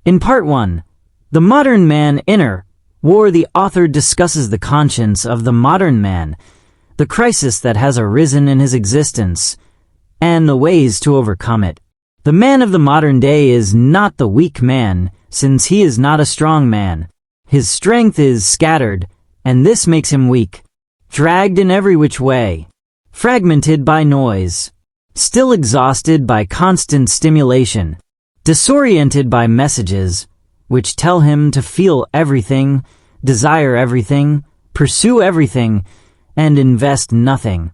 In Part 1, The Modern Man Inner War, the author discusses the conscience of the modern man, the crisis that has arisen in his existence, and the ways to overcome it. The man of the modern day is not the weak man, since he is not a strong man. His strength is scattered, and this makes him weak, dragged in every which way, fragmented by noise, still exhausted by constant stimulation, disoriented by messages which tell him to feel everything, desire everything, pursue everything, and invest nothing.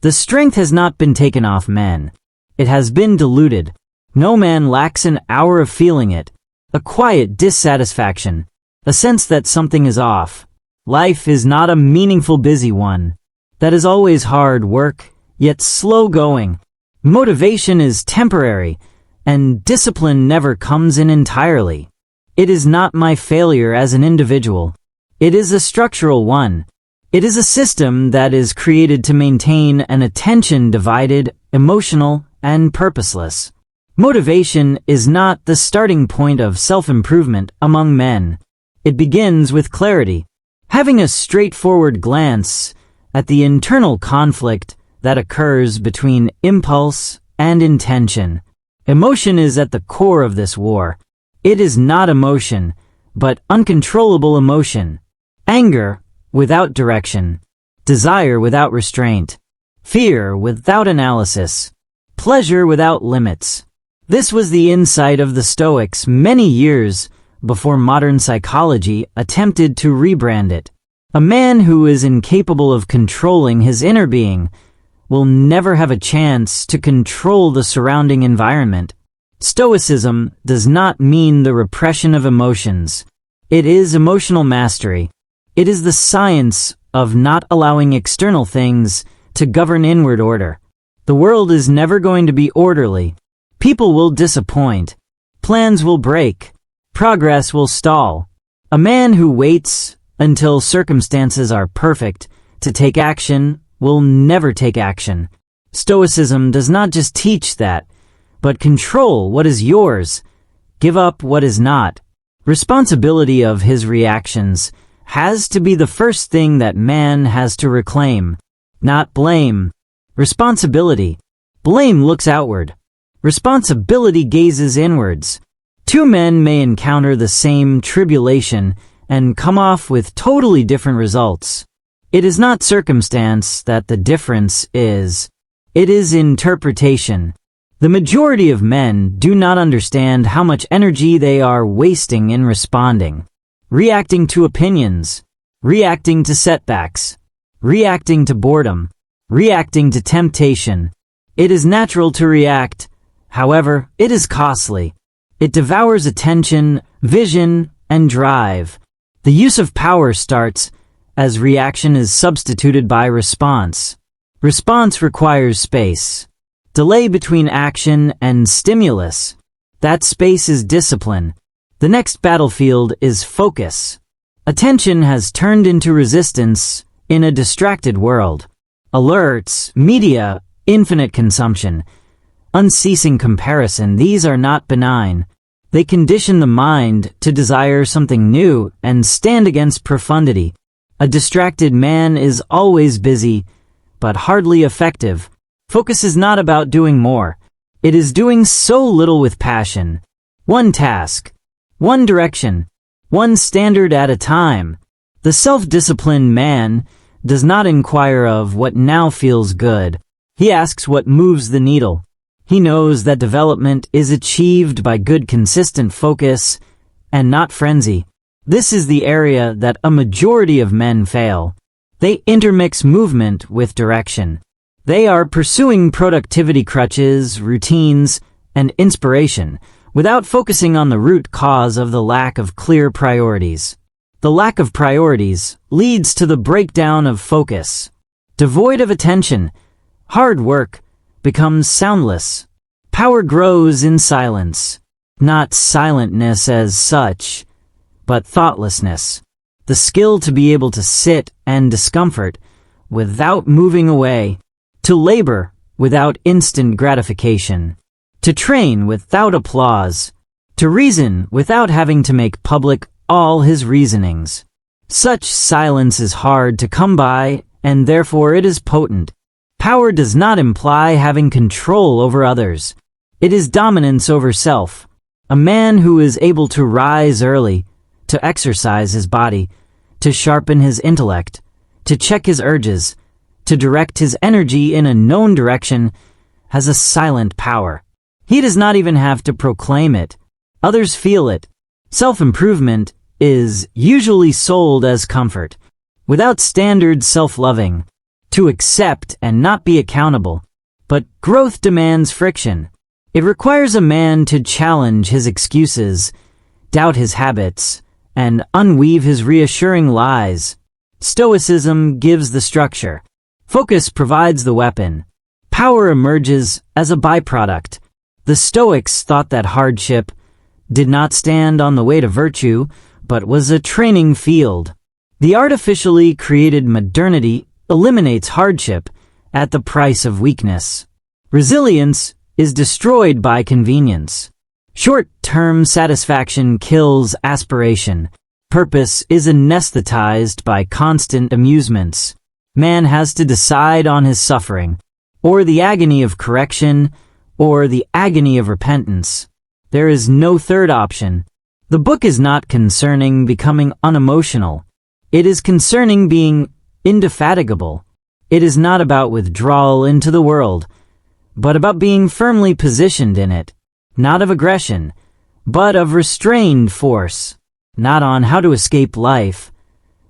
The strength has not been taken off men. It has been diluted. No man lacks an hour of feeling it, a quiet dissatisfaction, a sense that something is off. Life is not a meaningful busy one. That is always hard work, yet slow going. Motivation is temporary, and discipline never comes in entirely. It is not my failure as an individual. It is a structural one. It is a system that is created to maintain an attention divided, emotional, and purposeless. Motivation is not the starting point of self-improvement among men. It begins with clarity, having a straightforward glance at the internal conflict that occurs between impulse and intention. Emotion is at the core of this war. It is not emotion, but uncontrollable emotion. Anger without direction. Desire without restraint. Fear without analysis. Pleasure without limits. This was the insight of the Stoics many years before modern psychology attempted to rebrand it. A man who is incapable of controlling his inner being will never have a chance to control the surrounding environment. Stoicism does not mean the repression of emotions. It is emotional mastery. It is the science of not allowing external things to govern inward order. The world is never going to be orderly. People will disappoint. Plans will break. Progress will stall. A man who waits until circumstances are perfect to take action will never take action. Stoicism does not just teach that, but control what is yours, give up what is not. Responsibility of his reactions has to be the first thing that man has to reclaim, not blame. Responsibility. Blame looks outward. Responsibility gazes inwards. Two men may encounter the same tribulation and come off with totally different results. It is not circumstance that the difference is. It is interpretation. The majority of men do not understand how much energy they are wasting in responding, reacting to opinions, reacting to setbacks, reacting to boredom, reacting to temptation. It is natural to react. However, it is costly. It devours attention, vision, and drive. The use of power starts as reaction is substituted by response. Response requires space. Delay between action and stimulus. That space is discipline. The next battlefield is focus. Attention has turned into resistance in a distracted world. Alerts, media, infinite consumption, unceasing comparison, these are not benign. They condition the mind to desire something new and stand against profundity. A distracted man is always busy, but hardly effective. Focus is not about doing more. It is doing so little with passion. One task, one direction, one standard at a time. The self-disciplined man does not inquire of what now feels good. He asks what moves the needle. He knows that development is achieved by good consistent focus and not frenzy. This is the area that a majority of men fail. They intermix movement with direction. They are pursuing productivity crutches, routines, and inspiration without focusing on the root cause of the lack of clear priorities. The lack of priorities leads to the breakdown of focus. Devoid of attention, hard work becomes soundless. Power grows in silence. Not silentness as such, but thoughtlessness. The skill to be able to sit and discomfort without moving away. To labor without instant gratification. To train without applause. to reason without having to make public all his reasonings. Such silence is hard to come by, and therefore it is potent. Power does not imply having control over others. It is dominance over self. A man who is able to rise early, to exercise his body, to sharpen his intellect, to check his urges, to direct his energy in a known direction, has a silent power. He does not even have to proclaim it. Others feel it. Self-improvement is usually sold as comfort, without standard self-loving, to accept and not be accountable. But growth demands friction. It requires a man to challenge his excuses, doubt his habits, and unweave his reassuring lies. Stoicism gives the structure. Focus provides the weapon. Power emerges as a byproduct. The Stoics thought that hardship did not stand on the way to virtue, but was a training field. The artificially created modernity eliminates hardship at the price of weakness. Resilience is destroyed by convenience. Short-term satisfaction kills aspiration. Purpose is anesthetized by constant amusements. Man has to decide on his suffering, or the agony of correction, or the agony of repentance. There is no third option. The book is not concerning becoming unemotional. It is concerning being indefatigable. It is not about withdrawal into the world, but about being firmly positioned in it, not of aggression, but of restrained force, not on how to escape life,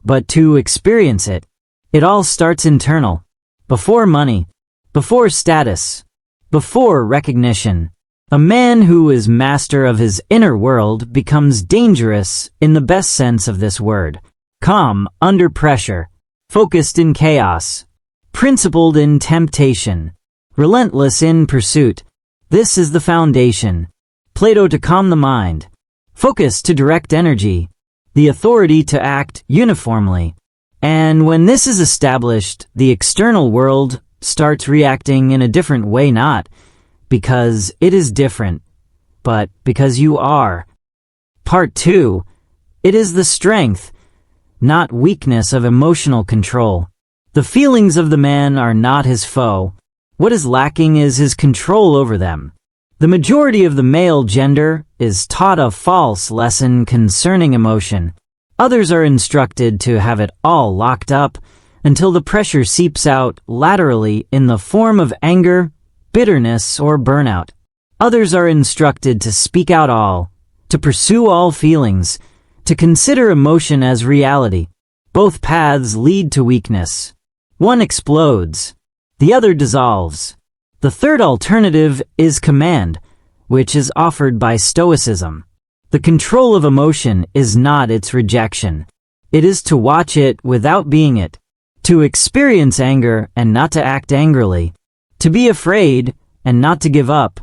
but to experience it. It all starts internal, before money, before status, before recognition. A man who is master of his inner world becomes dangerous in the best sense of this word. Calm under pressure, focused in chaos, principled in temptation, relentless in pursuit. This is the foundation. Plato to calm the mind, focus to direct energy, the authority to act uniformly. And when this is established, the external world starts reacting in a different way, not because it is different, but because you are. Part 2. It is the strength, not weakness of emotional control. The feelings of the man are not his foe. What is lacking is his control over them. The majority of the male gender is taught a false lesson concerning emotion. Others are instructed to have it all locked up until the pressure seeps out laterally in the form of anger, bitterness, or burnout. Others are instructed to speak out all, to pursue all feelings, to consider emotion as reality. Both paths lead to weakness. One explodes, the other dissolves. The third alternative is command, which is offered by Stoicism. The control of emotion is not its rejection. It is to watch it without being it, to experience anger and not to act angrily, to be afraid and not to give up,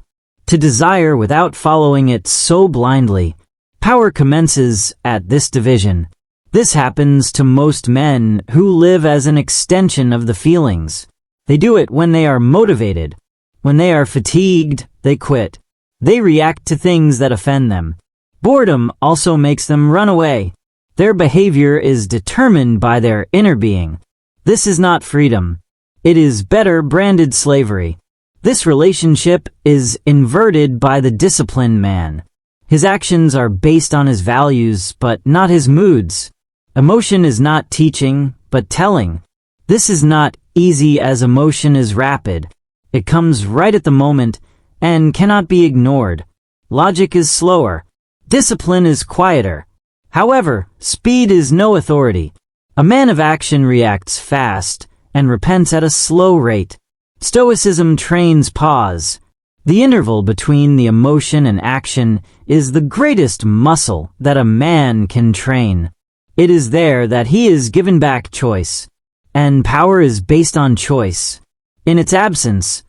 to desire without following it so blindly. Power commences at this division. This happens to most men who live as an extension of the feelings. They do it when they are motivated. When they are fatigued, they quit. They react to things that offend them. Boredom also makes them run away. Their behavior is determined by their inner being. This is not freedom. It is better branded slavery. This relationship is inverted by the disciplined man. His actions are based on his values, but not his moods. Emotion is not teaching, but telling. This is not easy as emotion is rapid. It comes right at the moment and cannot be ignored. Logic is slower. Discipline is quieter. However, speed is no authority. A man of action reacts fast and repents at a slow rate. Stoicism trains pause. The interval between the emotion and action is the greatest muscle that a man can train. It is there that he is given back choice, and power is based on choice. In its absence,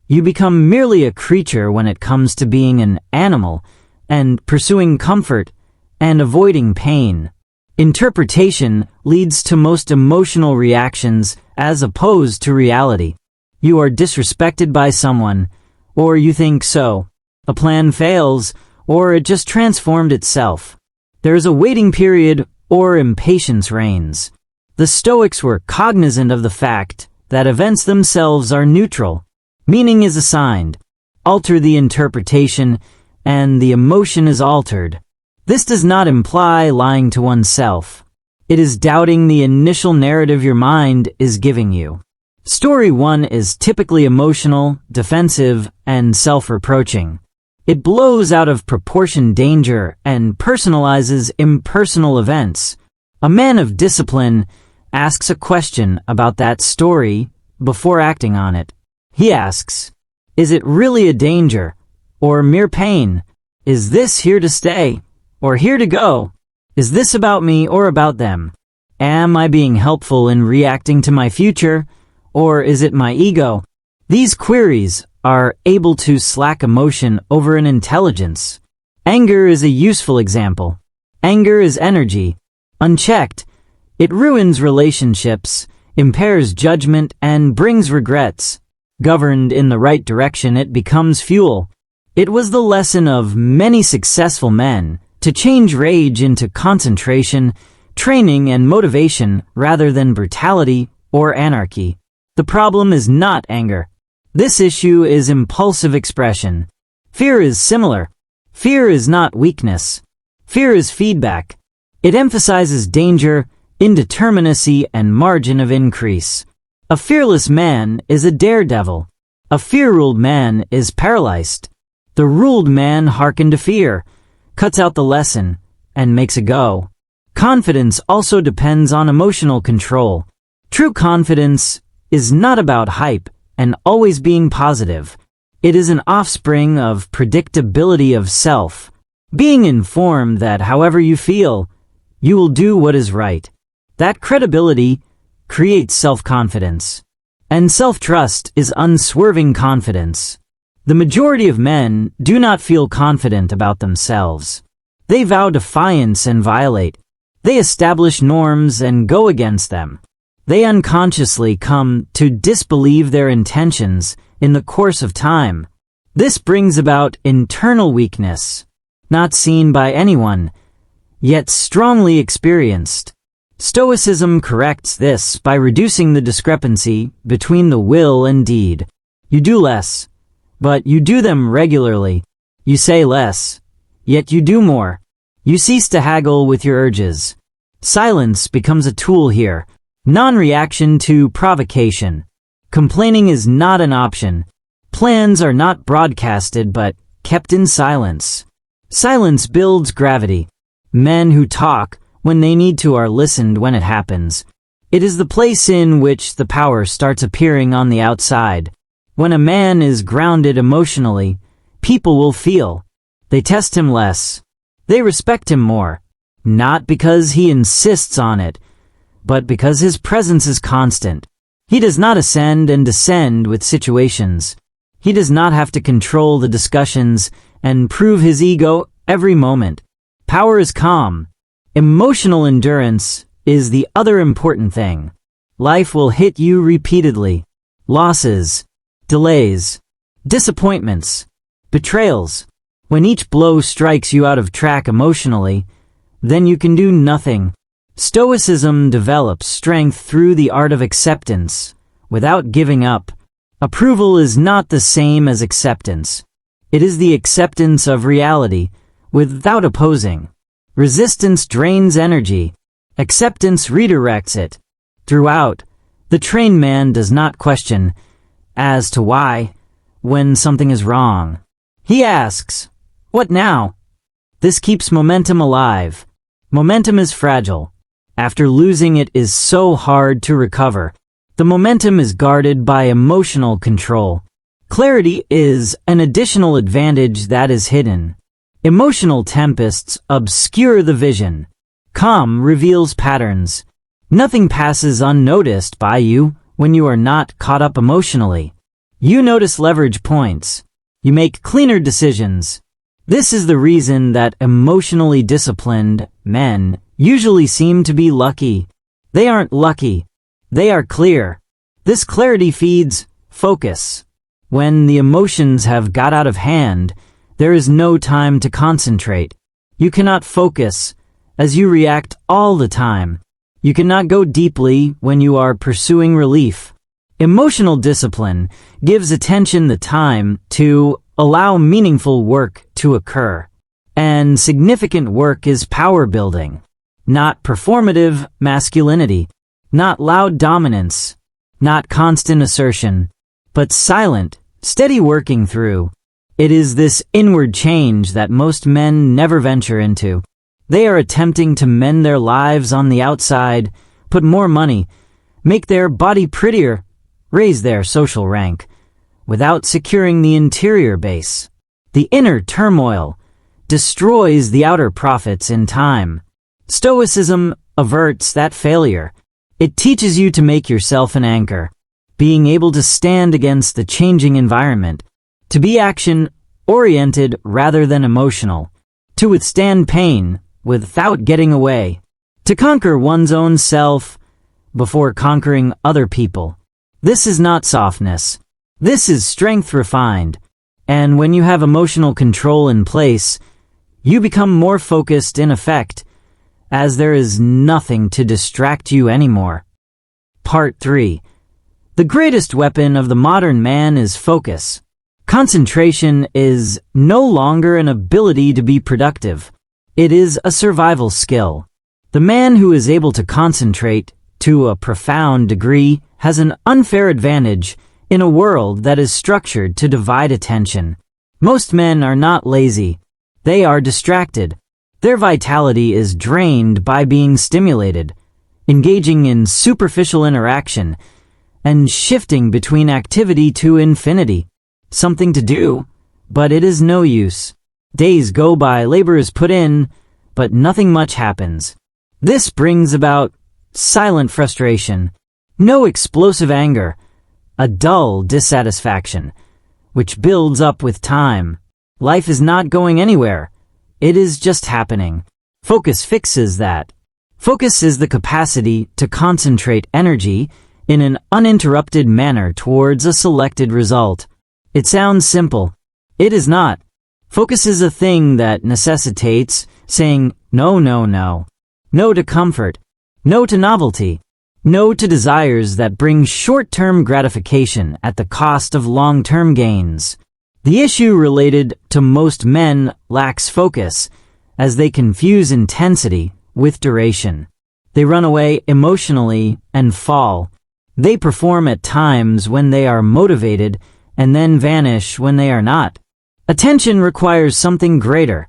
you become merely a creature when it comes to being an animal and pursuing comfort and avoiding pain. Interpretation leads to most emotional reactions as opposed to reality. You are disrespected by someone, or you think so. A plan fails, or it just transformed itself. There is a waiting period, or impatience reigns. The Stoics were cognizant of the fact that events themselves are neutral. Meaning is assigned. Alter the interpretation, and the emotion is altered. This does not imply lying to oneself. It is doubting the initial narrative your mind is giving you. Story 1 is typically emotional, defensive, and self-reproaching. It blows out of proportion danger and personalizes impersonal events. A man of discipline asks a question about that story before acting on it. He asks, is it really a danger, or mere pain? Is this here to stay, or here to go? Is this about me or about them? Am I being helpful in reacting to my future, or is it my ego? These queries are able to slack emotion over an intelligence. Anger is a useful example. Anger is energy. Unchecked, it ruins relationships, impairs judgment, and brings regrets. Governed in the right direction, it becomes fuel. It was the lesson of many successful men to change rage into concentration, training, and motivation rather than brutality or anarchy. The problem is not anger. This issue is impulsive expression. Fear is similar. Fear is not weakness. Fear is feedback. It emphasizes danger, indeterminacy, and margin of increase. A fearless man is a daredevil. A fear-ruled man is paralyzed. The ruled man hearkens to fear, cuts out the lesson, and makes a go. Confidence also depends on emotional control. True confidence is not about hype and always being positive. It is an offspring of predictability of self, being informed that however you feel, you will do what is right. That credibility creates self-confidence. And self-trust is unswerving confidence. The majority of men do not feel confident about themselves. They vow defiance and violate. They establish norms and go against them. They unconsciously come to disbelieve their intentions in the course of time. This brings about internal weakness, not seen by anyone, yet strongly experienced. Stoicism corrects this by reducing the discrepancy between the will and deed. You do less, but you do them regularly. You say less, yet you do more. You cease to haggle with your urges. Silence becomes a tool here. Non-reaction to provocation. Complaining is not an option. Plans are not broadcasted but kept in silence. Silence builds gravity. Men who talk when they need to are listened when it happens. It is the place in which the power starts appearing on the outside. When a man is grounded emotionally, people will feel. They test him less. They respect him more. Not because he insists on it, but because his presence is constant. He does not ascend and descend with situations. He does not have to control the discussions and prove his ego every moment. Power is calm. Emotional endurance is the other important thing. Life will hit you repeatedly. Losses, delays, disappointments, betrayals. When each blow strikes you out of track emotionally, then you can do nothing. Stoicism develops strength through the art of acceptance, without giving up. Approval is not the same as acceptance. It is the acceptance of reality, without opposing. Resistance drains energy. Acceptance redirects it. Throughout, the trained man does not question as to why when something is wrong. He asks, what now? This keeps momentum alive. Momentum is fragile. After losing it is so hard to recover. The momentum is guarded by emotional control. Clarity is an additional advantage that is hidden. Emotional tempests obscure the vision. Calm reveals patterns. Nothing passes unnoticed by you when you are not caught up emotionally. You notice leverage points. You make cleaner decisions. This is the reason that emotionally disciplined men usually seem to be lucky. They aren't lucky. They are clear. This clarity feeds focus. When the emotions have got out of hand, There is no time to concentrate. You cannot focus, as you react all the time. You cannot go deeply when you are pursuing relief. Emotional discipline gives attention the time to allow meaningful work to occur. And significant work is power building, not performative masculinity, not loud dominance, not constant assertion, but silent, steady working through. It is this inward change that most men never venture into. They are attempting to mend their lives on the outside, put more money, make their body prettier, raise their social rank, without securing the interior base. The inner turmoil destroys the outer profits in time. Stoicism averts that failure. It teaches you to make yourself an anchor, being able to stand against the changing environment, to be action-oriented rather than emotional, to withstand pain without getting away, to conquer one's own self before conquering other people. This is not softness. This is strength refined. And when you have emotional control in place, you become more focused in effect, as there is nothing to distract you anymore. Part 3. The greatest weapon of the modern man is focus. Concentration is no longer an ability to be productive. It is a survival skill. The man who is able to concentrate to a profound degree has an unfair advantage in a world that is structured to divide attention. Most men are not lazy. They are distracted. Their vitality is drained by being stimulated, engaging in superficial interaction, and shifting between activity to infinity. Something to do, but it is no use. Days go by, labor is put in, but nothing much happens. This brings about silent frustration, no explosive anger, a dull dissatisfaction, which builds up with time. Life is not going anywhere. It is just happening. Focus fixes that. Focus is the capacity to concentrate energy in an uninterrupted manner towards a selected result. It sounds simple. It is not. Focus is a thing that necessitates saying no, no, no. No to comfort. No to novelty. No to desires that bring short-term gratification at the cost of long-term gains. The issue related to most men lacks focus, as they confuse intensity with duration. They run away emotionally and fall. They perform at times when they are motivated and then vanish when they are not. Attention requires something greater,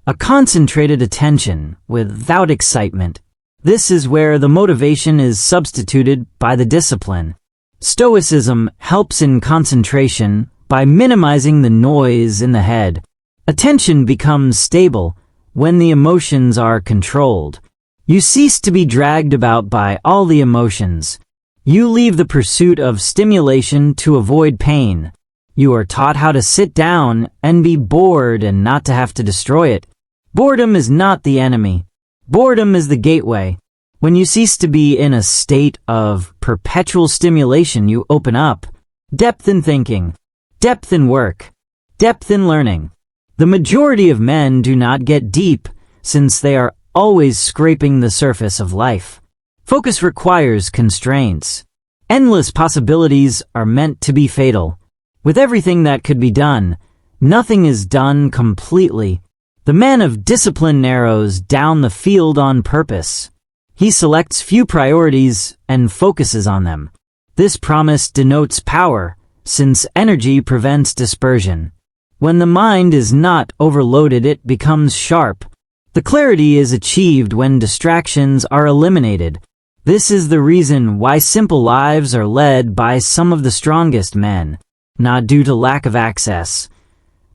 a concentrated attention without excitement. This is where the motivation is substituted by the discipline. Stoicism helps in concentration by minimizing the noise in the head. Attention becomes stable when the emotions are controlled. You cease to be dragged about by all the emotions. You leave the pursuit of stimulation to avoid pain. You are taught how to sit down and be bored and not to have to destroy it. Boredom is not the enemy. Boredom is the gateway. When you cease to be in a state of perpetual stimulation, you open up. Depth in thinking. Depth in work. Depth in learning. The majority of men do not get deep, since they are always scraping the surface of life. Focus requires constraints. Endless possibilities are meant to be fatal. With everything that could be done, nothing is done completely. The man of discipline narrows down the field on purpose. He selects few priorities and focuses on them. This promise denotes power, since energy prevents dispersion. When the mind is not overloaded, it becomes sharp. The clarity is achieved when distractions are eliminated. This is the reason why simple lives are led by some of the strongest men, not due to lack of access,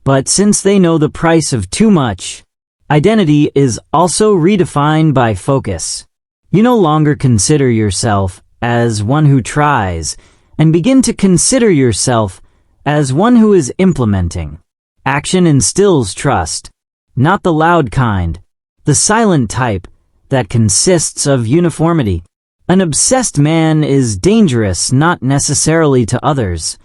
but since they know the price of too much. Identity is also redefined by focus. You no longer consider yourself as one who tries, and begin to consider yourself as one who is implementing. Action instills trust, not the loud kind, the silent type that consists of uniformity. An obsessed man is dangerous not necessarily to others,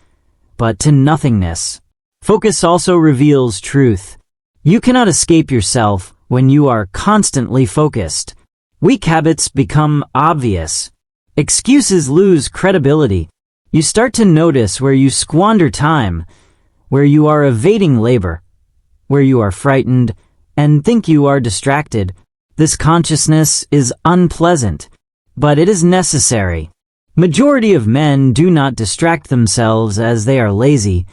but to nothingness. Focus also reveals truth. You cannot escape yourself when you are constantly focused. Weak habits become obvious. Excuses lose credibility. You start to notice where you squander time, where you are evading labor, where you are frightened and think you are distracted. This consciousness is unpleasant, but it is necessary. Majority of men do not distract themselves as they are lazy,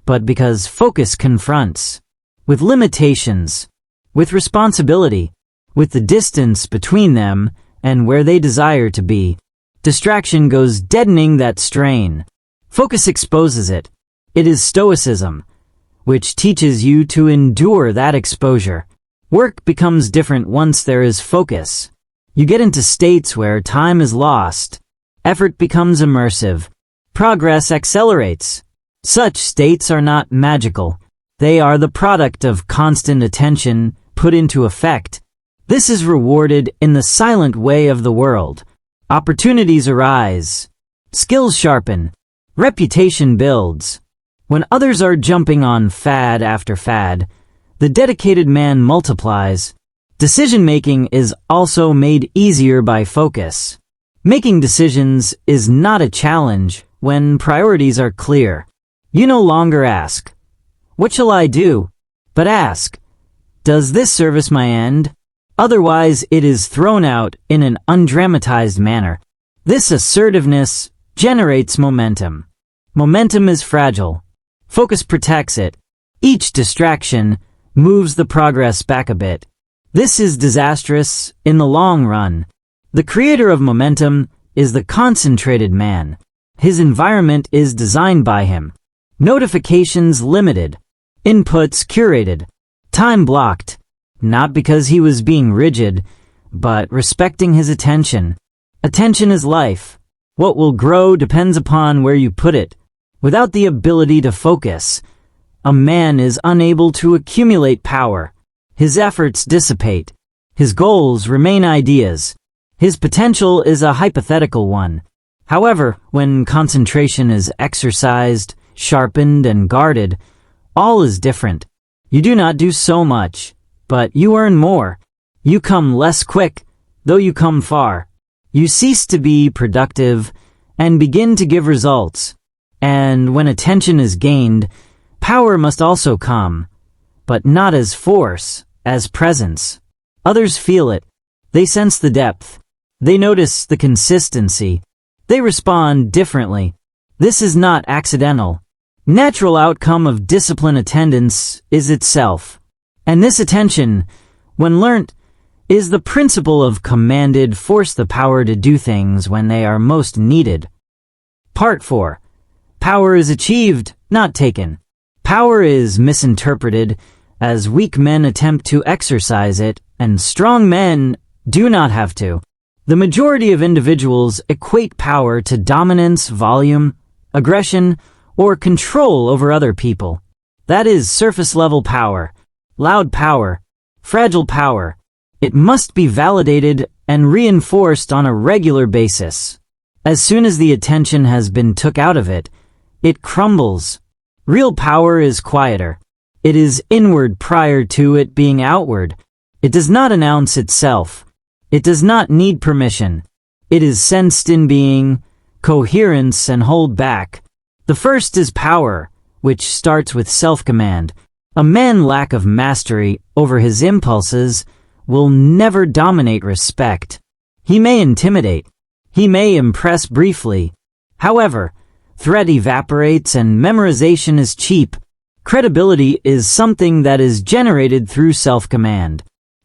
but because focus confronts, with limitations, with responsibility, with the distance between them and where they desire to be. Distraction goes deadening that strain. Focus exposes it. It is Stoicism, which teaches you to endure that exposure. Work becomes different once there is focus. You get into states where time is lost. Effort becomes immersive. Progress accelerates. Such states are not magical. They are the product of constant attention put into effect. This is rewarded in the silent way of the world. Opportunities arise. Skills sharpen. Reputation builds. When others are jumping on fad after fad, the dedicated man multiplies. Decision-making is also made easier by focus. Making decisions is not a challenge when priorities are clear. You no longer ask, "What shall I do?" but ask, "Does this service my end?" Otherwise, it is thrown out in an undramatized manner. This assertiveness generates momentum. Momentum is fragile. Focus protects it. Each distraction moves the progress back a bit. This is disastrous in the long run. The creator of momentum is the concentrated man. His environment is designed by him. Notifications limited. Inputs curated. Time blocked. Not because he was being rigid, but respecting his attention. Attention is life. What will grow depends upon where you put it. Without the ability to focus, a man is unable to accumulate power. His efforts dissipate. His goals remain ideas. His potential is a hypothetical one. However, when concentration is exercised, sharpened, and guarded, all is different. You do not do so much, but you earn more. You come less quick, though you come far. You cease to be productive and begin to give results. And when attention is gained, power must also come, but not as force, as presence. Others feel it. They sense the depth. They notice the consistency. They respond differently. This is not accidental. Natural outcome of discipline attendance is itself. And this attention, when learnt, is the principle of commanded force, the power to do things when they are most needed. Part 4. Power is achieved, not taken. Power is misinterpreted as weak men attempt to exercise it, and strong men do not have to. The majority of individuals equate power to dominance, volume, aggression, or control over other people. That is surface-level power, loud power, fragile power. It must be validated and reinforced on a regular basis. As soon as the attention has been took out of it, it crumbles. Real power is quieter. It is inward prior to it being outward. It does not announce itself. It does not need permission. It is sensed in being, coherence, and hold back. The first is power, which starts with self-command. A man's lack of mastery over his impulses will never dominate respect. He may intimidate. He may impress briefly. However, threat evaporates and memorization is cheap. Credibility is something that is generated through self-command.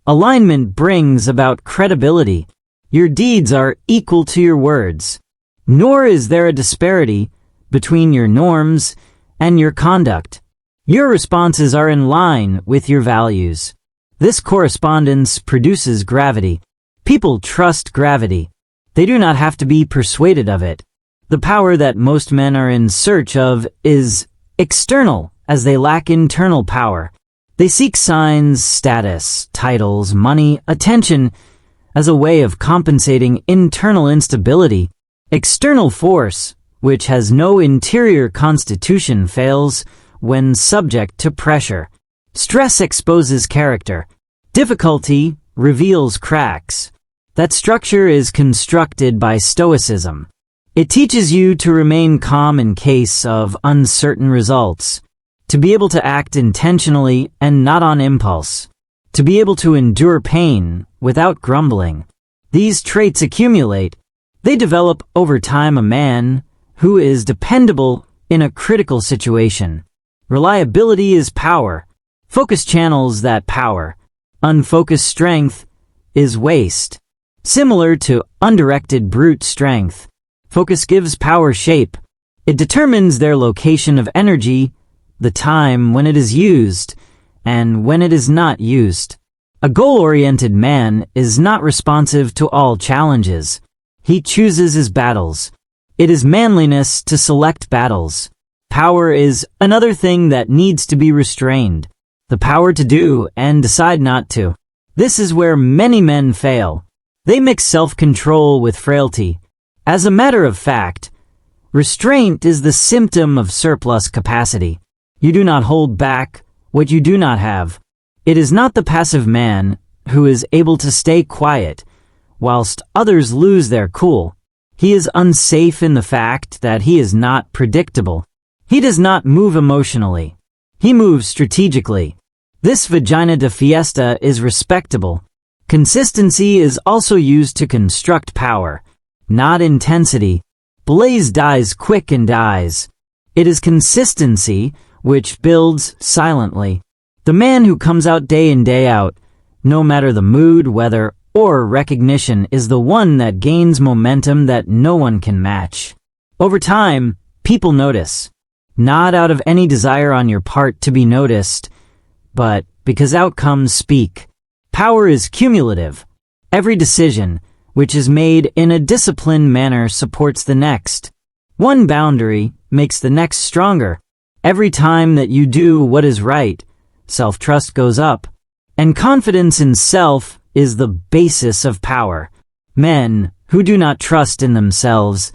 Alignment brings about credibility. Your deeds are equal to your words. Nor is there a disparity between your norms and your conduct. Your responses are in line with your values. This correspondence produces gravity. People trust gravity. They do not have to be persuaded of it. The power that most men are in search of is external, as they lack internal power. They seek signs, status, titles, money, attention as a way of compensating internal instability. External force, which has no interior constitution, fails when subject to pressure. Stress exposes character. Difficulty reveals cracks. That structure is constructed by Stoicism. It teaches you to remain calm in case of uncertain results, to be able to act intentionally and not on impulse, to be able to endure pain without grumbling. These traits accumulate. They develop over time a man who is dependable in a critical situation. Reliability is power. Focus channels that power. Unfocused strength is waste. Similar to undirected brute strength, focus gives power shape. It determines their location of energy, the time when it is used, and when it is not used. A goal-oriented man is not responsive to all challenges. He chooses his battles. It is manliness to select battles. Power is another thing that needs to be restrained. The power to do and decide not to. This is where many men fail. They mix self-control with frailty. As a matter of fact, restraint is the symptom of surplus capacity. You do not hold back what you do not have. It is not the passive man who is able to stay quiet whilst others lose their cool. He is unsafe in the fact that he is not predictable. He does not move emotionally. He moves strategically. This vagina de fiesta is respectable. Consistency is also used to construct power, not intensity. Blaze dies quick and dies. It is consistency which builds silently. The man who comes out day in day out, no matter the mood, weather, or recognition, is the one that gains momentum that no one can match. Over time, people notice. Not out of any desire on your part to be noticed, but because outcomes speak. Power is cumulative. Every decision, which is made in a disciplined manner, supports the next. One boundary makes the next stronger. Every time that you do what is right, self-trust goes up. And confidence in self is the basis of power. Men who do not trust in themselves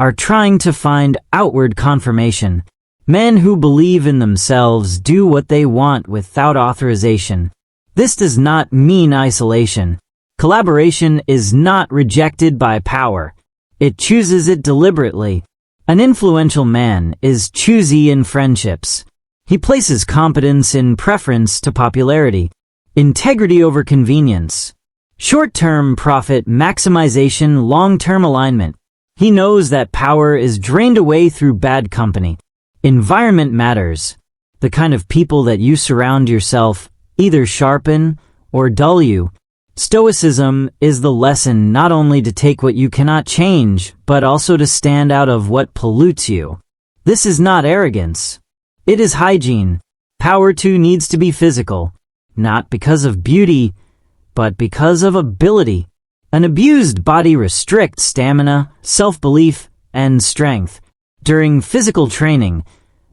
are trying to find outward confirmation. Men who believe in themselves do what they want without authorization. This does not mean isolation. Collaboration is not rejected by power. It chooses it deliberately. An influential man is choosy in friendships. He places competence in preference to popularity, integrity over convenience, short-term profit maximization, long-term alignment. He knows that power is drained away through bad company. Environment matters. The kind of people that you surround yourself either sharpen or dull you. Stoicism is the lesson not only to take what you cannot change, but also to stand out of what pollutes you. This is not arrogance. It is hygiene. Power too needs to be physical, not because of beauty, but because of ability. An abused body restricts stamina, self-belief, and strength. During physical training,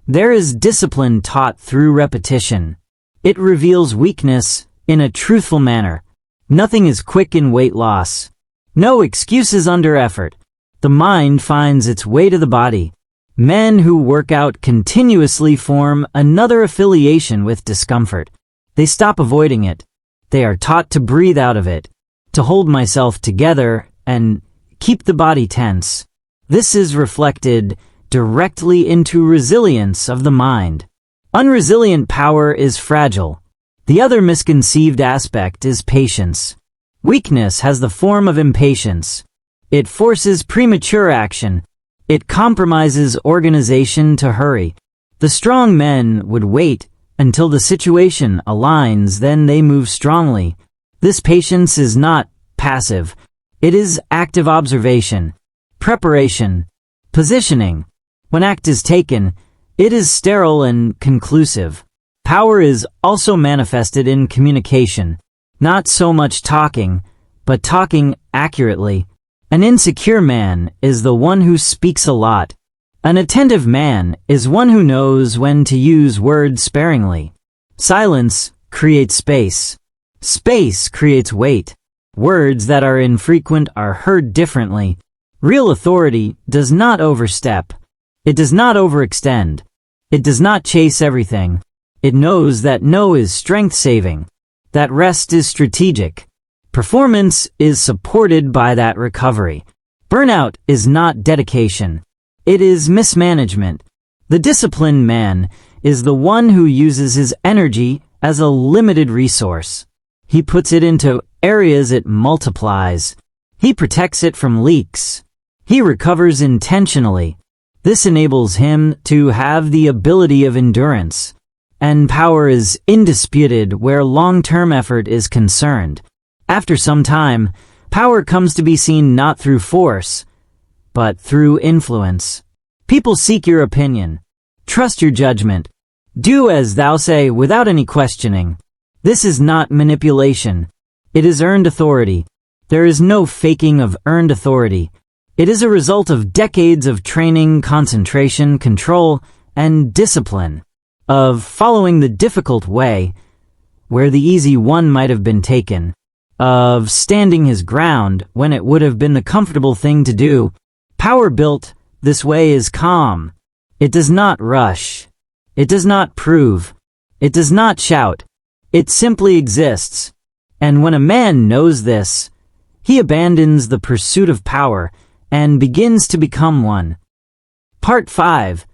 there is discipline taught through repetition. It reveals weakness in a truthful manner. Nothing is quick in weight loss. No excuses under effort. The mind finds its way to the body. Men who work out continuously form another affiliation with discomfort. They stop avoiding it. They are taught to breathe out of it, to hold myself together and keep the body tense. This is reflected directly into resilience of the mind. Unresilient power is fragile. The other misconceived aspect is patience. Weakness has the form of impatience. It forces premature action. It compromises organization to hurry. The strong men would wait until the situation aligns, then they move strongly. This patience is not passive. It is active observation, preparation, positioning. When act is taken, it is sterile and conclusive. Power is also manifested in communication. Not so much talking, but talking accurately. An insecure man is the one who speaks a lot. An attentive man is one who knows when to use words sparingly. Silence creates space. Space creates weight. Words that are infrequent are heard differently. Real authority does not overstep. It does not overextend. It does not chase everything. It knows that no is strength-saving, that rest is strategic. Performance is supported by that recovery. Burnout is not dedication. It is mismanagement. The disciplined man is the one who uses his energy as a limited resource. He puts it into areas it multiplies. He protects it from leaks. He recovers intentionally. This enables him to have the ability of endurance, and power is indisputed where long-term effort is concerned. After some time, power comes to be seen not through force, but through influence. People seek your opinion. Trust your judgment. Do as thou say without any questioning. This is not manipulation. It is earned authority. There is no faking of earned authority. It is a result of decades of training, concentration, control, and discipline, of following the difficult way where the easy one might have been taken, of standing his ground when it would have been the comfortable thing to do. Power built this way is calm. It does not rush. It does not prove. It does not shout. It simply exists. And when a man knows this, he abandons the pursuit of power and begins to become one. Part 5.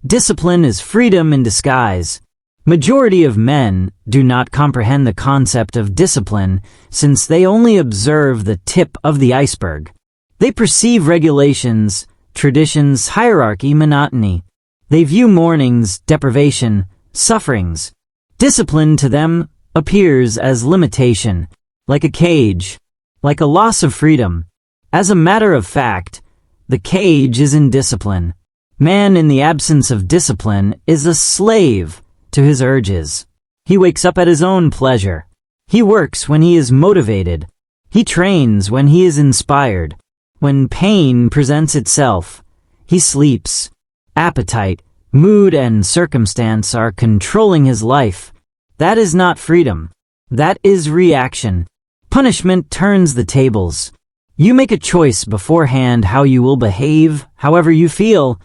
Discipline is freedom in disguise. Majority of men do not comprehend the concept of discipline since they only observe the tip of the iceberg. They perceive regulations, traditions, hierarchy, monotony. They view mournings, deprivation, sufferings. Discipline to them appears as limitation, like a cage, like a loss of freedom. As a matter of fact, the cage is in discipline. Man in the absence of discipline is a slave to his urges. He wakes up at his own pleasure. He works when he is motivated. He trains when he is inspired. When pain presents itself, he sleeps. Appetite, mood, and circumstance are controlling his life. That is not freedom. That is reaction. Punishment turns the tables. You make a choice beforehand how you will behave, however you feel,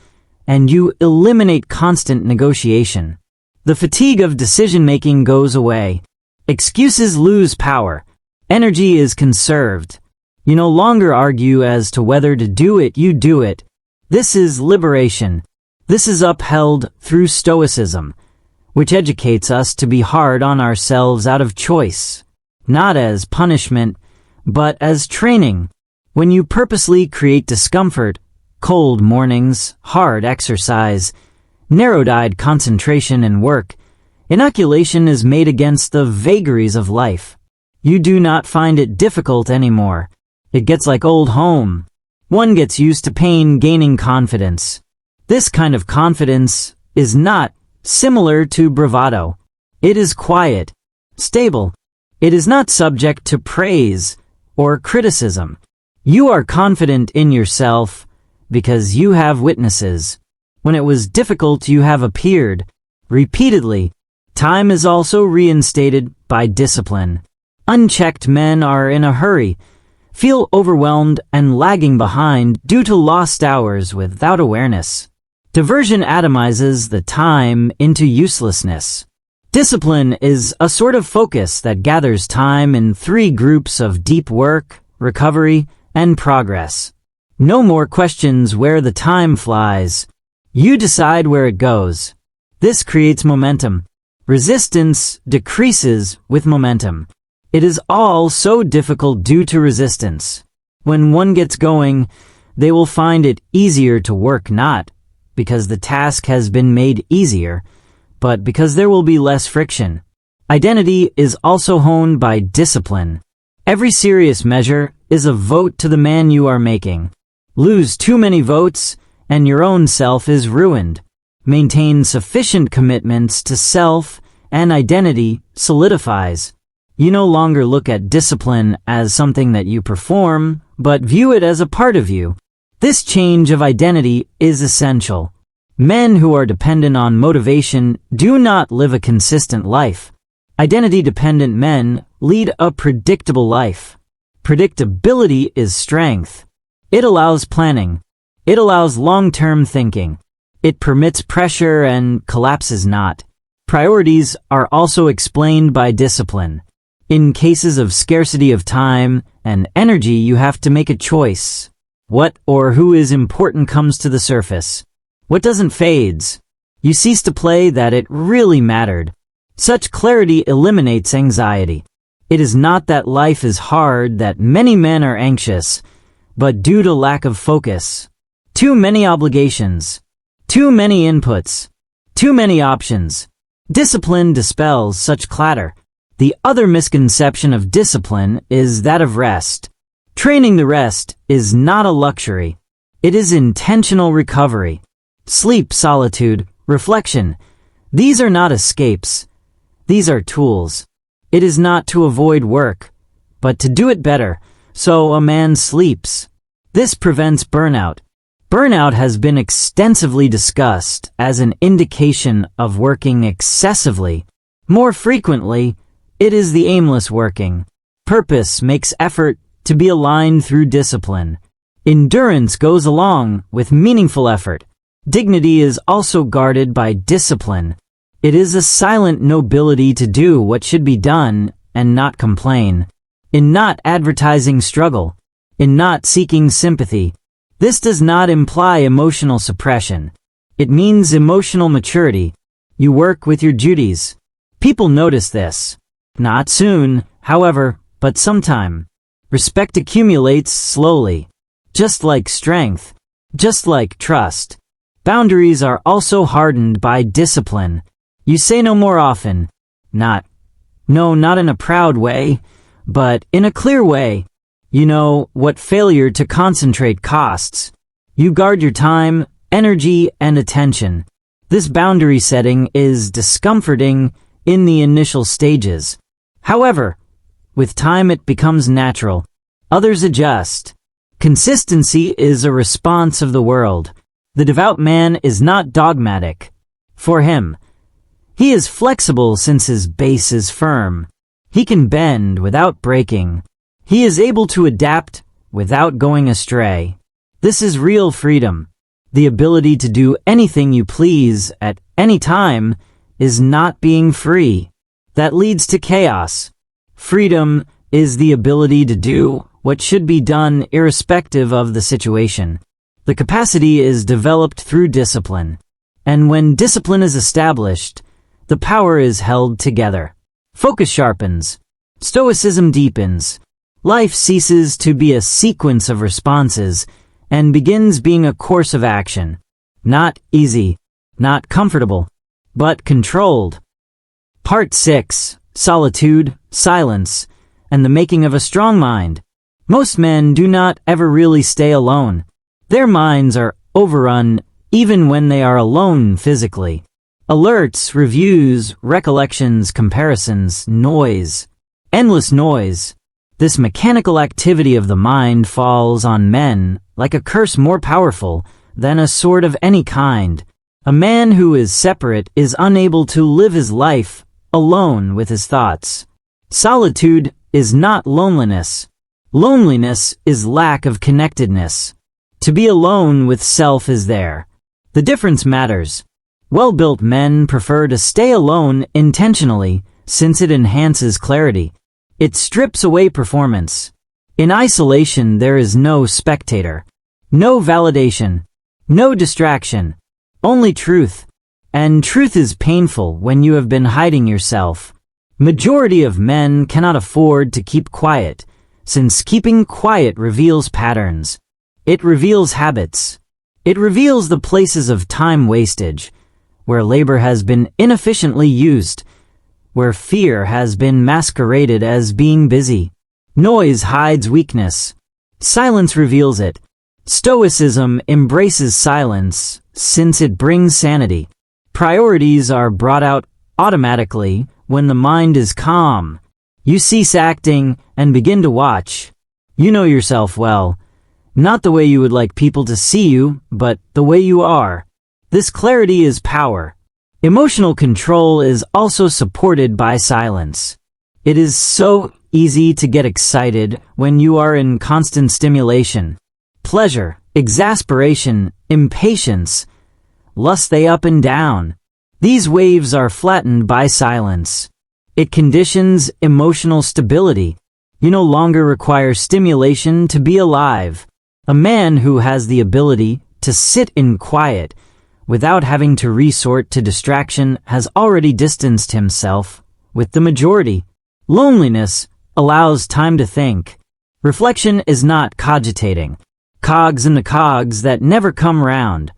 and you eliminate constant negotiation. The fatigue of decision-making goes away. Excuses lose power. Energy is conserved. You no longer argue as to whether to do it, you do it. This is liberation. This is upheld through Stoicism, which educates us to be hard on ourselves out of choice, not as punishment, but as training. When you purposely create discomfort, cold mornings, hard exercise, narrow-eyed concentration and work, inoculation is made against the vagaries of life. You do not find it difficult anymore. It gets like old home. One gets used to pain, gaining confidence. This kind of confidence is not similar to bravado. It is quiet, stable. It is not subject to praise or criticism. You are confident in yourself because you have witnesses. When it was difficult, you have appeared repeatedly. Time is also reinstated by discipline. Unchecked men are in a hurry, feel overwhelmed and lagging behind due to lost hours without awareness. Diversion atomizes the time into uselessness. Discipline is a sort of focus that gathers time in 3 groups of deep work, recovery, and progress. No more questions where the time flies. You decide where it goes. This creates momentum. Resistance decreases with momentum. It is all so difficult due to resistance. When one gets going, they will find it easier to work, not because the task has been made easier, but because there will be less friction. Identity is also honed by discipline. Every serious measure is a vote to the man you are making. Lose too many votes, and your own self is ruined. Maintain sufficient commitments to self, and identity solidifies. You no longer look at discipline as something that you perform, but view it as a part of you. This change of identity is essential. Men who are dependent on motivation do not live a consistent life. Identity-dependent men lead a predictable life. Predictability is strength. It allows planning. It allows long-term thinking. It permits pressure and collapses not. Priorities are also explained by discipline. In cases of scarcity of time and energy, you have to make a choice. What or who is important comes to the surface. What doesn't fades. You cease to play that it really mattered. Such clarity eliminates anxiety. It is not that life is hard that many men are anxious, but due to lack of focus. Too many obligations. Too many inputs. Too many options. Discipline dispels such clatter. The other misconception of discipline is that of rest. Training the rest is not a luxury. It is intentional recovery. Sleep, solitude, reflection. These are not escapes. These are tools. It is not to avoid work, but to do it better, so a man sleeps. This prevents burnout. Burnout has been extensively discussed as an indication of working excessively. More frequently, it is the aimless working. Purpose makes effort to be aligned through discipline. Endurance goes along with meaningful effort. Dignity is also guarded by discipline. It is a silent nobility to do what should be done and not complain. In not advertising struggle. In not seeking sympathy. This does not imply emotional suppression. It means emotional maturity. You work with your duties. People notice this. Not soon, however, but sometime. Respect accumulates slowly. Just like strength. Just like trust. Boundaries are also hardened by discipline. You say no more often. Not in a proud way, but in a clear way. You know what failure to concentrate costs. You guard your time, energy, and attention. This boundary setting is discomforting in the initial stages. However, with time it becomes natural. Others adjust. Consistency is a response of the world. The devout man is not dogmatic. For him, he is flexible since his base is firm. He can bend without breaking. He is able to adapt without going astray. This is real freedom. The ability to do anything you please at any time is not being free. That leads to chaos. Freedom is the ability to do what should be done irrespective of the situation. The capacity is developed through discipline. And when discipline is established, the power is held together. Focus sharpens. Stoicism deepens. Life ceases to be a sequence of responses and begins being a course of action. Not easy, not comfortable, but controlled. Part 6. Solitude, Silence, and the Making of a Strong Mind. Most men do not ever really stay alone. Their minds are overrun even when they are alone physically. Alerts, reviews, recollections, comparisons, noise. Endless noise. This mechanical activity of the mind falls on men like a curse more powerful than a sword of any kind. A man who is separate is unable to live his life alone with his thoughts. Solitude is not loneliness. Loneliness is lack of connectedness. To be alone with self is there. The difference matters. Well-built men prefer to stay alone intentionally since it enhances clarity. It strips away performance. In isolation, there is no spectator, no validation, no distraction, only truth. And truth is painful when you have been hiding yourself. Majority of men cannot afford to keep quiet, since keeping quiet reveals patterns. It reveals habits. It reveals the places of time wastage, where labor has been inefficiently used, where fear has been masqueraded as being busy. Noise hides weakness. Silence reveals it. Stoicism embraces silence since it brings sanity. Priorities are brought out automatically when the mind is calm. You cease acting and begin to watch. You know yourself well. Not the way you would like people to see you, but the way you are. This clarity is power. Emotional control is also supported by silence. It is so easy to get excited when you are in constant stimulation. Pleasure, exasperation, impatience. lust they up and down. These waves are flattened by silence. It conditions emotional stability. You no longer require stimulation to be alive. A man who has the ability to sit in quiet without having to resort to distraction has already distanced himself with the majority. Loneliness allows time to think. Reflection is not cogitating. Cogs in the cogs that never come round.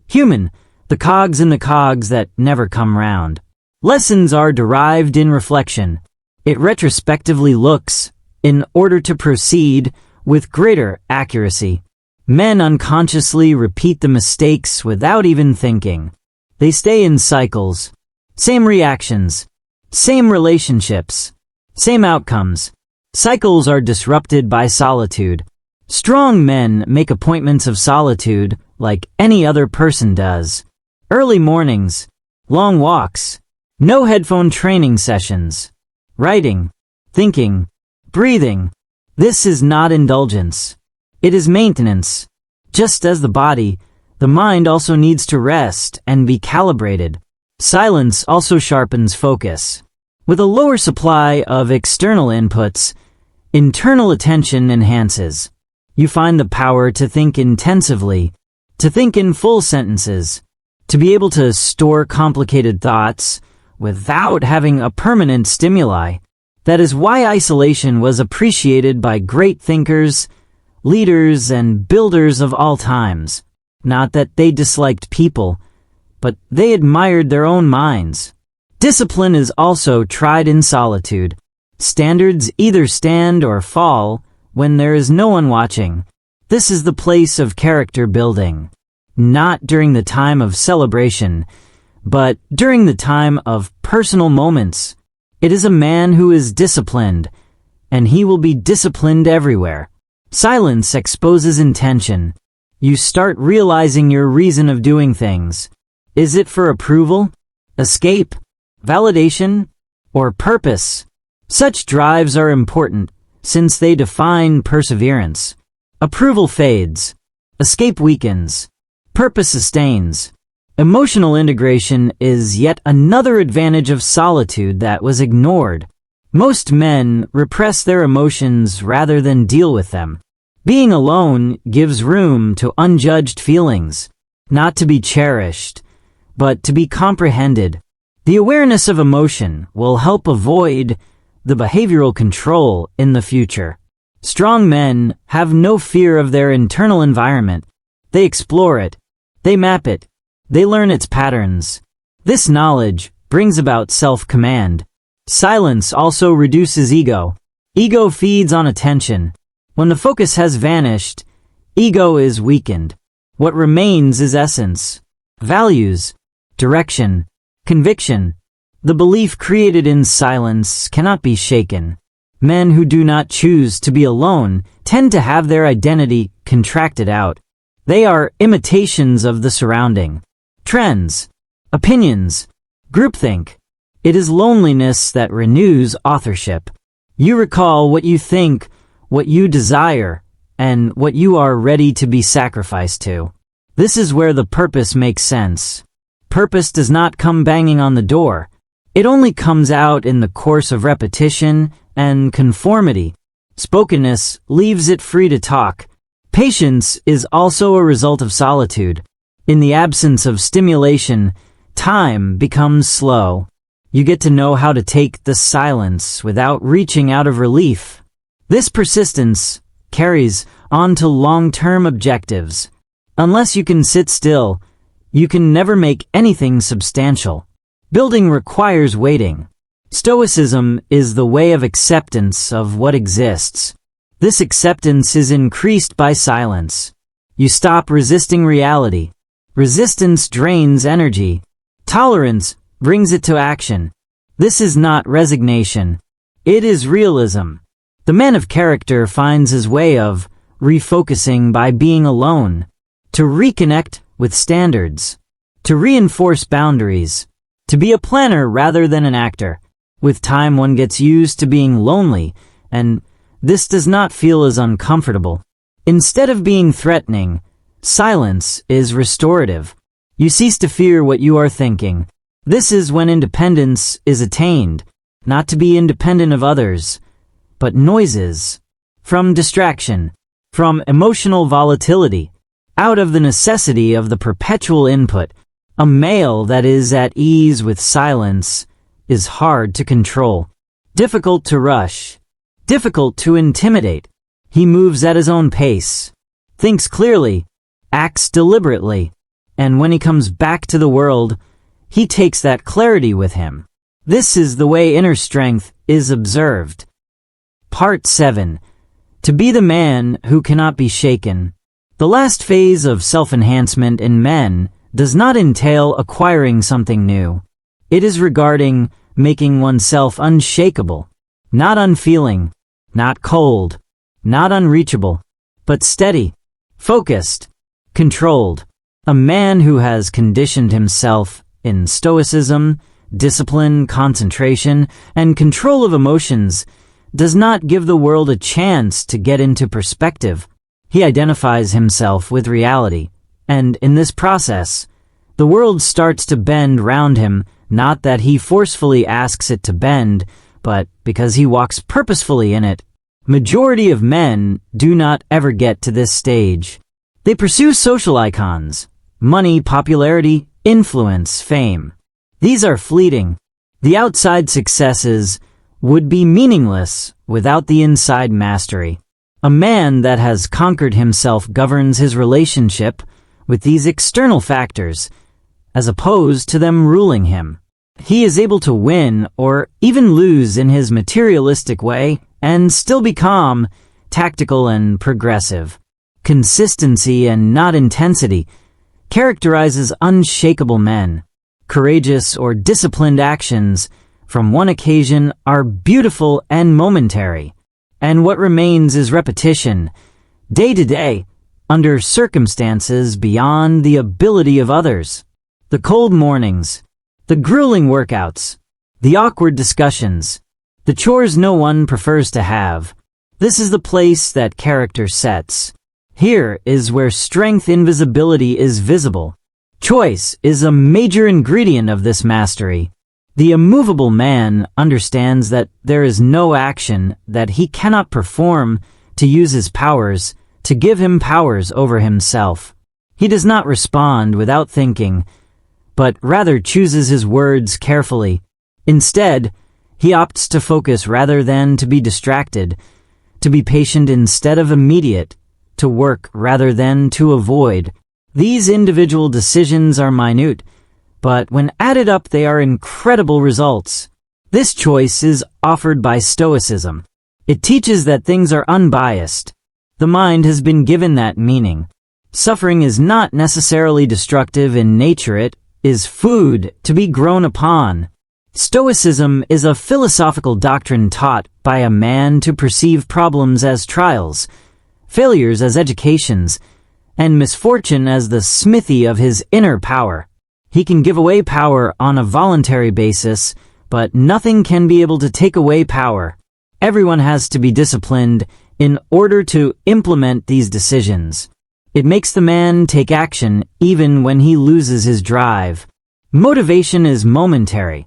Human, the cogs in the cogs that never come round. Lessons are derived in reflection. It retrospectively looks, in order to proceed, with greater accuracy. Men unconsciously repeat the mistakes without even thinking. They stay in cycles. Same reactions. Same relationships. Same outcomes. Cycles are disrupted by solitude. Strong men make appointments of solitude like any other person does. Early mornings. Long walks. No headphone training sessions. Writing. Thinking. Breathing. This is not indulgence. It is maintenance. Just as the body, the mind also needs to rest and be calibrated. Silence also sharpens focus. With a lower supply of external inputs, internal attention enhances. You find the power to think intensively, to think in full sentences, to be able to store complicated thoughts without having a permanent stimuli. That is why isolation was appreciated by great thinkers, leaders, and builders of all times. Not that they disliked people, but they admired their own minds. Discipline is also tried in solitude. Standards either stand or fall when there is no one watching. This is the place of character building. Not during the time of celebration, but during the time of personal moments. It is a man who is disciplined, and he will be disciplined everywhere. Silence exposes intention. You start realizing your reason of doing things. Is it for approval, escape, validation, or purpose? Such drives are important, since they define perseverance. Approval fades. Escape weakens. Purpose sustains. Emotional integration is yet another advantage of solitude that was ignored. Most men repress their emotions rather than deal with them. Being alone gives room to unjudged feelings, not to be cherished, but to be comprehended. The awareness of emotion will help avoid the behavioral control in the future. Strong men have no fear of their internal environment. They explore it. They map it. They learn its patterns. This knowledge brings about self-command. Silence also reduces ego. Ego feeds on attention. When the focus has vanished, ego is weakened. What remains is essence, values, direction, conviction. The belief created in silence cannot be shaken. Men who do not choose to be alone tend to have their identity contracted out. They are imitations of the surrounding. Trends, opinions, groupthink. It is loneliness that renews authorship. You recall what you think, what you desire, and what you are ready to be sacrificed to. This is where the purpose makes sense. Purpose does not come banging on the door. It only comes out in the course of repetition and conformity. Spokenness leaves it free to talk. Patience is also a result of solitude. In the absence of stimulation, time becomes slow. You get to know how to take the silence without reaching out of relief. This persistence carries on to long-term objectives. Unless you can sit still, you can never make anything substantial. Building requires waiting. Stoicism is the way of acceptance of what exists. This acceptance is increased by silence. You stop resisting reality. Resistance drains energy. Tolerance brings it to action. This is not resignation. It is realism. The man of character finds his way of refocusing by being alone, to reconnect with standards, to reinforce boundaries, to be a planner rather than an actor. With time one gets used to being lonely, and this does not feel as uncomfortable. Instead of being threatening, silence is restorative. You cease to fear what you are thinking. This is when independence is attained, not to be independent of others, but noises, from distraction, from emotional volatility, out of the necessity of the perpetual input. A male that is at ease with silence is hard to control, difficult to rush, difficult to intimidate. He moves at his own pace, thinks clearly, acts deliberately, and when he comes back to the world, he takes that clarity with him. This is the way inner strength is observed. Part 7. To be the man who cannot be shaken. The last phase of self-enhancement in men does not entail acquiring something new. It is regarding making oneself unshakable, not unfeeling, not cold, not unreachable, but steady, focused, controlled. A man who has conditioned himself in stoicism, discipline, concentration, and control of emotions does not give the world a chance to get into perspective. He identifies himself with reality, and in this process, the world starts to bend round him, not that he forcefully asks it to bend, but because he walks purposefully in it. Majority of men do not ever get to this stage. They pursue social icons, money, popularity, influence, fame. These are fleeting. The outside successes would be meaningless without the inside mastery. A man that has conquered himself governs his relationship with these external factors, as opposed to them ruling him. He is able to win or even lose in his materialistic way and still be calm, tactical, and progressive. Consistency and not intensity characterizes unshakable men. Courageous or disciplined actions from one occasion are beautiful and momentary, and what remains is repetition, day to day, under circumstances beyond the ability of others. The cold mornings, the grueling workouts, the awkward discussions, the chores no one prefers to have. This is the place that character sets. Here is where strength invisibility is visible. Choice is a major ingredient of this mastery. The immovable man understands that there is no action that he cannot perform to use his powers, to give him powers over himself. He does not respond without thinking, but rather chooses his words carefully. Instead, he opts to focus rather than to be distracted, to be patient instead of immediate, to work rather than to avoid. These individual decisions are minute, but when added up they are incredible results. This choice is offered by Stoicism. It teaches that things are unbiased. The mind has been given that meaning. Suffering is not necessarily destructive in nature, it is food to be grown upon. Stoicism is a philosophical doctrine taught by a man to perceive problems as trials, failures as educations, and misfortune as the smithy of his inner power. He can give away power on a voluntary basis, but nothing can be able to take away power. Everyone has to be disciplined in order to implement these decisions. It makes the man take action even when he loses his drive. Motivation is momentary.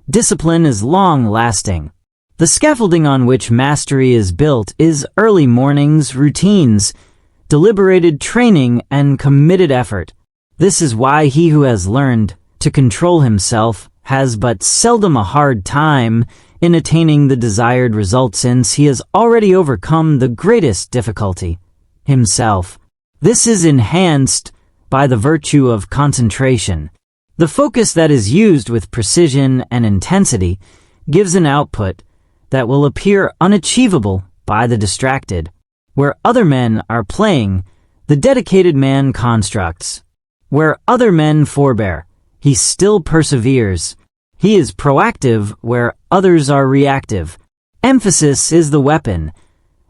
Discipline is long-lasting. The scaffolding on which mastery is built is early mornings, routines, deliberated training, and committed effort. This is why he who has learned to control himself has but seldom a hard time in attaining the desired result, since he has already overcome the greatest difficulty, himself. This is enhanced by the virtue of concentration. The focus that is used with precision and intensity gives an output that will appear unachievable by the distracted. Where other men are playing, the dedicated man constructs. Where other men forbear, he still perseveres. He is proactive where others are reactive. Emphasis is the weapon,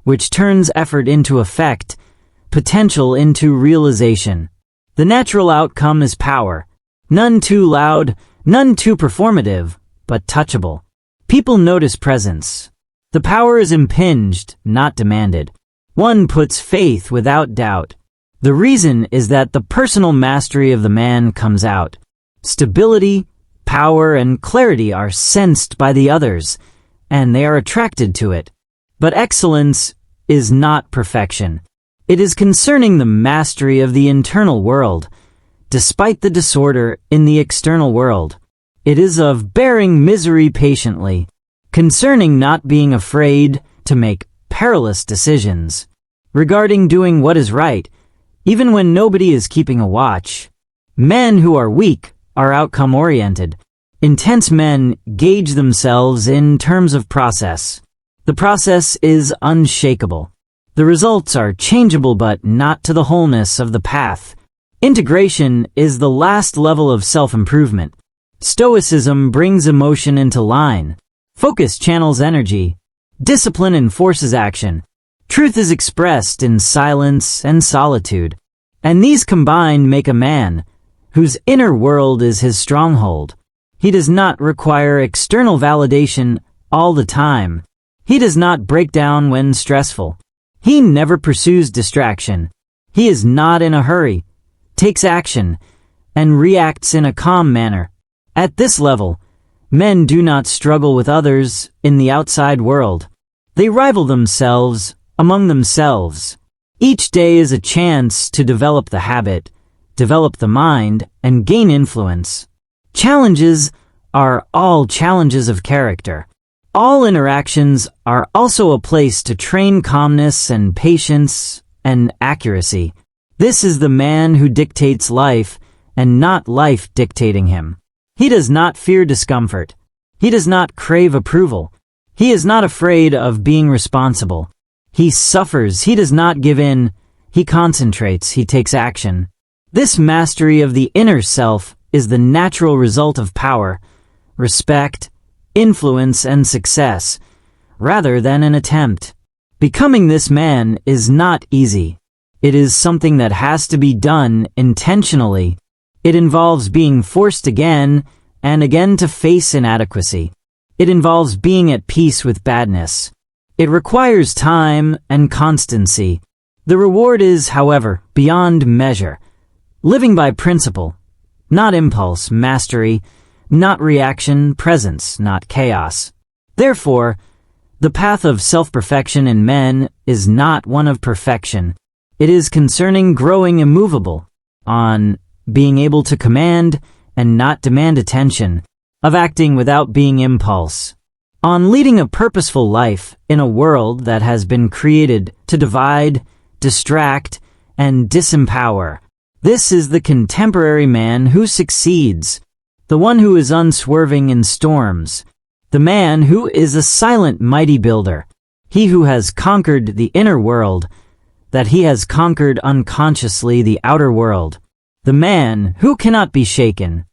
which turns effort into effect, potential into realization. The natural outcome is power, none too loud, none too performative, but touchable. People notice presence. The power is impinged, not demanded. One puts faith without doubt. The reason is that the personal mastery of the man comes out. Stability, power, and clarity are sensed by the others, and they are attracted to it. But excellence is not perfection. It is concerning the mastery of the internal world, despite the disorder in the external world. It is of bearing misery patiently, concerning not being afraid to make perilous decisions, regarding doing what is right, even when nobody is keeping a watch. Men who are weak are outcome-oriented. Intense men gauge themselves in terms of process. The process is unshakable. The results are changeable but not to the wholeness of the path. Integration is the last level of self-improvement. Stoicism brings emotion into line. Focus channels energy. Discipline enforces action. Truth is expressed in silence and solitude. And these combined make a man whose inner world is his stronghold. He does not require external validation all the time. He does not break down when stressful. He never pursues distraction. He is not in a hurry, takes action, and reacts in a calm manner. At this level, men do not struggle with others in the outside world. They rival themselves among themselves. Each day is a chance to develop the habit, develop the mind, and gain influence. Challenges are all challenges of character. All interactions are also a place to train calmness and patience and accuracy. This is the man who dictates life and not life dictating him. He does not fear discomfort. He does not crave approval. He is not afraid of being responsible. He suffers. He does not give in. He concentrates. He takes action. This mastery of the inner self is the natural result of power, respect, influence, and success, rather than an attempt. Becoming this man is not easy. It is something that has to be done intentionally. It involves being forced again and again to face inadequacy. It involves being at peace with badness. It requires time and constancy. The reward is, however, beyond measure. Living by principle, not impulse, mastery, not reaction, presence, not chaos. Therefore, the path of self-perfection in men is not one of perfection. It is concerning growing immovable, on being able to command and not demand attention, of acting without being impulse, on leading a purposeful life in a world that has been created to divide, distract, and disempower. This is the contemporary man who succeeds, the one who is unswerving in storms, the man who is a silent mighty builder, he who has conquered the inner world, that he has conquered unconsciously the outer world, the man who cannot be shaken,